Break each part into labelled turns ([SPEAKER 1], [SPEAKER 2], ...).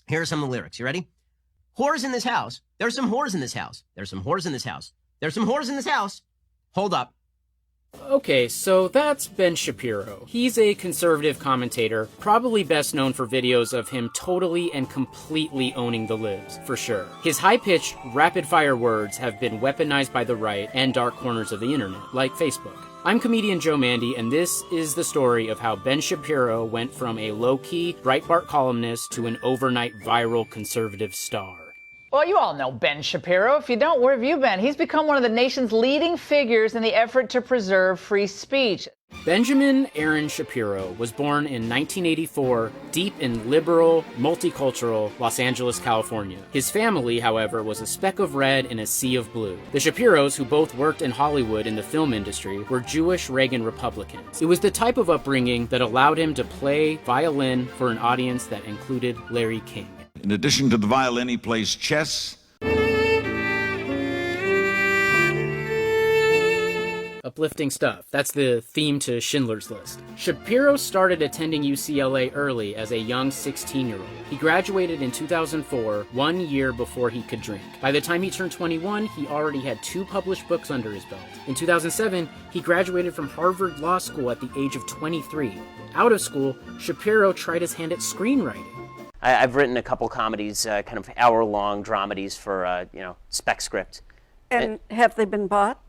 [SPEAKER 1] Here are some of the lyrics. You ready? Whores in this house. There's some whores in this house. There's some whores in this house. There's some whores in this house. Hold up.
[SPEAKER 2] Okay, so that's Ben Shapiro. He's a conservative commentator, probably best known for videos of him totally and completely owning the libs, for sure. His high-pitched, rapid-fire words have been weaponized by the right and dark corners of the internet, like Facebook. I'm comedian Joe Mande, and this is the story of how Ben Shapiro went from a low-key Breitbart columnist to an overnight viral conservative star.
[SPEAKER 3] Well, you all know Ben Shapiro. If you don't, where have you been? He's become one of the nation's leading figures in the effort to preserve free speech.
[SPEAKER 2] Benjamin Aaron Shapiro was born in 1984, deep in liberal, multicultural Los Angeles, California. His family, however, was a speck of red in a sea of blue. The Shapiros, who both worked in Hollywood in the film industry, were Jewish Reagan Republicans. It was the type of upbringing that allowed him to play violin for an audience that included Larry King.
[SPEAKER 4] In addition to the violin, he plays chess.
[SPEAKER 2] Uplifting stuff. That's the theme to Schindler's List. Shapiro started attending UCLA early as a young 16-year-old. He graduated in 2004, 1 year before he could drink. By the time he turned 21, he already had 2 published books under his belt. In 2007, he graduated from Harvard Law School at the age of 23. Out of school, Shapiro tried his hand at screenwriting.
[SPEAKER 5] I've written a couple comedies, kind of hour-long dramedies for, spec script.
[SPEAKER 6] And have they been bought?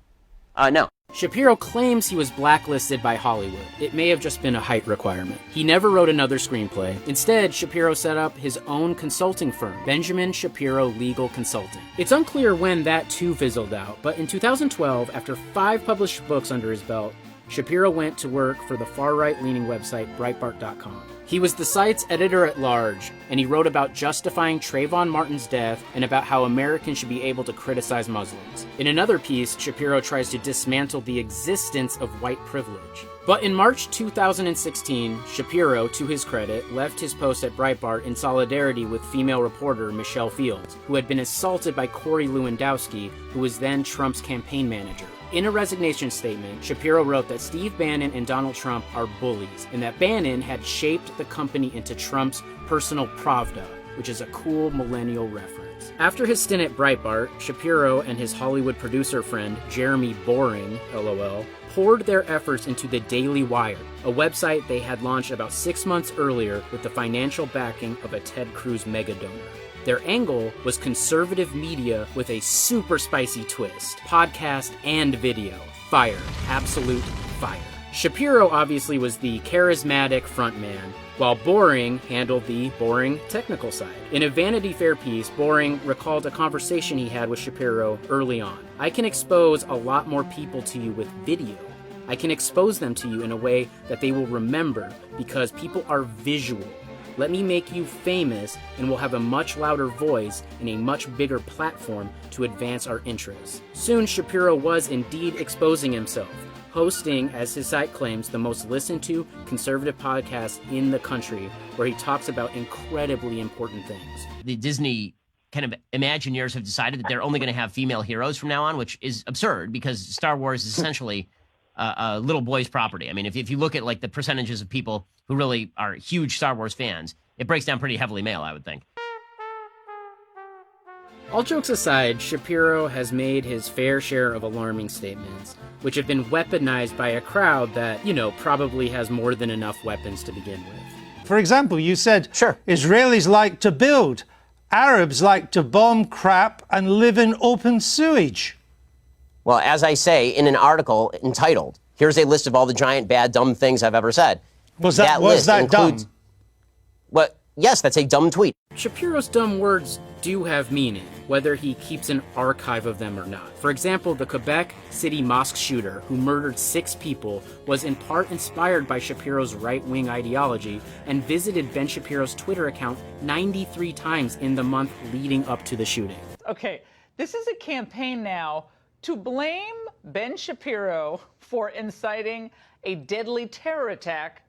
[SPEAKER 5] No.
[SPEAKER 2] Shapiro claims he was blacklisted by Hollywood. It may have just been a height requirement. He never wrote another screenplay. Instead, Shapiro set up his own consulting firm, Benjamin Shapiro Legal Consulting. It's unclear when that too fizzled out, but in 2012, after 5 published books under his belt, Shapiro went to work for the far-right-leaning website Breitbart.com. He was the site's editor-at-large, and he wrote about justifying Trayvon Martin's death and about how Americans should be able to criticize Muslims. In another piece, Shapiro tries to dismantle the existence of white privilege. But in March 2016, Shapiro, to his credit, left his post at Breitbart in solidarity with female reporter Michelle Fields, who had been assaulted by Corey Lewandowski, who was then Trump's campaign manager. In a resignation statement, Shapiro wrote that Steve Bannon and Donald Trump are bullies, and that Bannon had shaped the company into Trump's personal Pravda, which is a cool millennial reference. After his stint at Breitbart, Shapiro and his Hollywood producer friend, Jeremy Boring, LOL, poured their efforts into the Daily Wire, a website they had launched about 6 months earlier with the financial backing of a Ted Cruz megadonor. Their angle was conservative media with a super spicy twist. Podcast and video. Fire. Absolute fire. Shapiro obviously was the charismatic frontman, while Boring handled the boring technical side. In a Vanity Fair piece, Boring recalled a conversation he had with Shapiro early on. I can expose a lot more people to you with video. I can expose them to you in a way that they will remember because people are visual. Let me make you famous, and we'll have a much louder voice and a much bigger platform to advance our interests. Soon, Shapiro was indeed exposing himself, hosting, as his site claims, the most listened to conservative podcast in the country, where he talks about incredibly important things.
[SPEAKER 1] The Disney kind of Imagineers have decided that they're only going to have female heroes from now on, which is absurd because Star Wars is essentially a little boy's property. I mean, if you look at like the percentages of people who really are huge Star Wars fans, it breaks down pretty heavily male, I would think.
[SPEAKER 2] All jokes aside, Shapiro has made his fair share of alarming statements, which have been weaponized by a crowd that, probably has more than enough weapons to begin with.
[SPEAKER 7] For example, you said
[SPEAKER 5] Sure.
[SPEAKER 7] Israelis like to build, Arabs like to bomb crap and live in open sewage.
[SPEAKER 5] Well, as I say in an article entitled, "Here's a list of all the giant, bad, dumb things I've ever said."
[SPEAKER 7] Was that dumb?
[SPEAKER 5] What? Yes, that's a dumb tweet.
[SPEAKER 2] Shapiro's dumb words do have meaning, whether he keeps an archive of them or not. For example, the Quebec City mosque shooter who murdered 6 people was in part inspired by Shapiro's right-wing ideology and visited Ben Shapiro's Twitter account 93 times in the month leading up to the shooting.
[SPEAKER 3] Okay, this is a campaign now to blame Ben Shapiro for inciting a deadly terror attack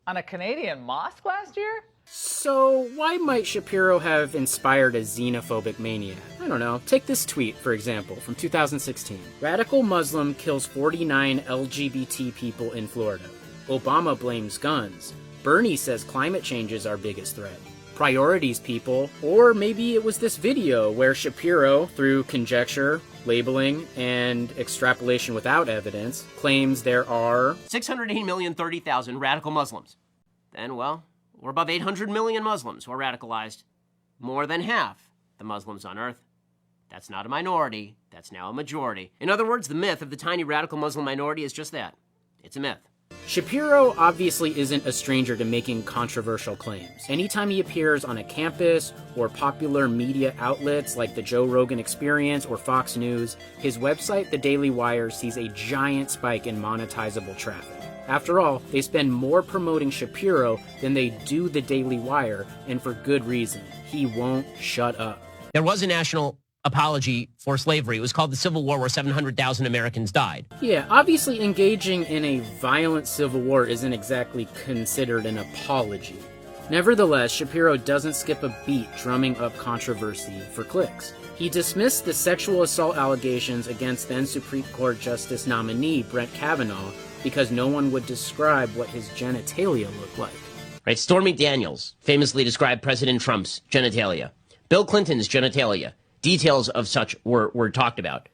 [SPEAKER 3] on a Canadian mosque last year?
[SPEAKER 2] So why might Shapiro have inspired a xenophobic maniac? I don't know. Take this tweet, for example, from 2016. Radical Muslim kills 49 LGBT people in Florida. Obama blames guns. Bernie says climate change is our biggest threat. priorities people, or maybe it was this video where Shapiro, through conjecture, labeling, and extrapolation without evidence, claims there are
[SPEAKER 1] 680,030,000 radical Muslims. Then, well, we're above 800 million Muslims who are radicalized. More than half the Muslims on Earth. That's not a minority, that's now a majority. In other words, the myth of the tiny radical Muslim minority is just that. It's a myth.
[SPEAKER 2] Shapiro obviously isn't a stranger to making controversial claims. Anytime he appears on a campus or popular media outlets like the Joe Rogan Experience or Fox News, his website, The Daily Wire, sees a giant spike in monetizable traffic. After all, they spend more promoting Shapiro than they do The Daily Wire, and for good reason. He won't shut up.
[SPEAKER 1] There was a national apology for slavery. It was called the Civil War, where 700,000 Americans died.
[SPEAKER 2] Yeah, obviously engaging in a violent civil war isn't exactly considered an apology. Nevertheless, Shapiro doesn't skip a beat drumming up controversy for clicks. He dismissed the sexual assault allegations against then Supreme Court Justice nominee Brett Kavanaugh because no one would describe what his genitalia looked like.
[SPEAKER 1] Right? Stormy Daniels famously described President Trump's genitalia. Bill Clinton's genitalia. Details of such were talked about.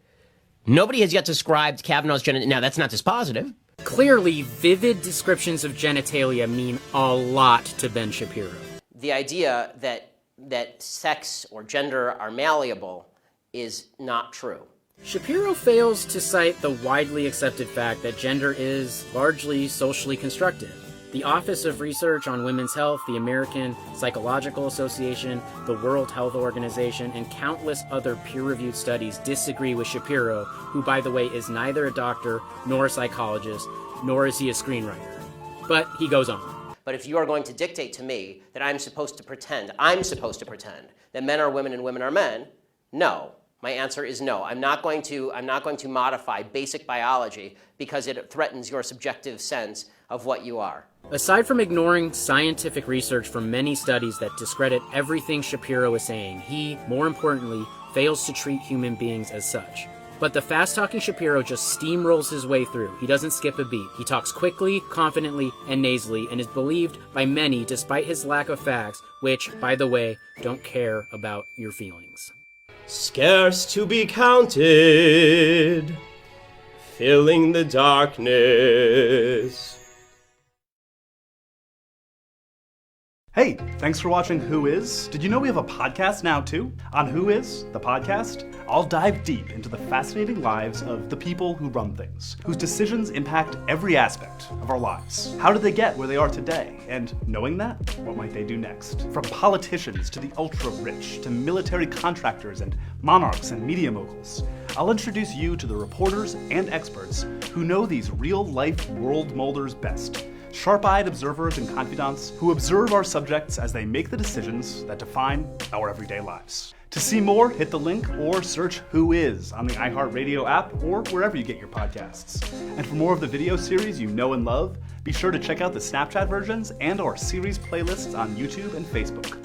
[SPEAKER 1] Nobody has yet described Kavanaugh's genitalia. Now, that's not dispositive.
[SPEAKER 2] Clearly, vivid descriptions of genitalia mean a lot to Ben Shapiro.
[SPEAKER 5] The idea that sex or gender are malleable is not true.
[SPEAKER 2] Shapiro fails to cite the widely accepted fact that gender is largely socially constructed. The Office of Research on Women's Health, the American Psychological Association, the World Health Organization, and countless other peer-reviewed studies disagree with Shapiro, who, by the way, is neither a doctor nor a psychologist, nor is he a screenwriter. But he goes on.
[SPEAKER 5] But if you are going to dictate to me that I'm supposed to pretend that men are women and women are men, no. My answer is no. I'm not going to modify basic biology because it threatens your subjective sense of what you are.
[SPEAKER 2] Aside from ignoring scientific research from many studies that discredit everything Shapiro is saying, he, more importantly, fails to treat human beings as such. But the fast-talking Shapiro just steamrolls his way through. He doesn't skip a beat. He talks quickly, confidently, and nasally, and is believed by many despite his lack of facts, which, by the way, don't care about your feelings.
[SPEAKER 8] Scarce to be counted, filling the darkness.
[SPEAKER 9] Hey, thanks for watching Who Is? Did you know we have a podcast now too? On Who Is, the podcast, I'll dive deep into the fascinating lives of the people who run things, whose decisions impact every aspect of our lives. How did they get where they are today? And knowing that, what might they do next? From politicians to the ultra-rich, to military contractors and monarchs and media moguls, I'll introduce you to the reporters and experts who know these real-life world molders best. Sharp-eyed observers and confidants who observe our subjects as they make the decisions that define our everyday lives. To see more, hit the link or search Who Is on the iHeartRadio app or wherever you get your podcasts. And for more of the video series you know and love, be sure to check out the Snapchat versions and our series playlists on YouTube and Facebook.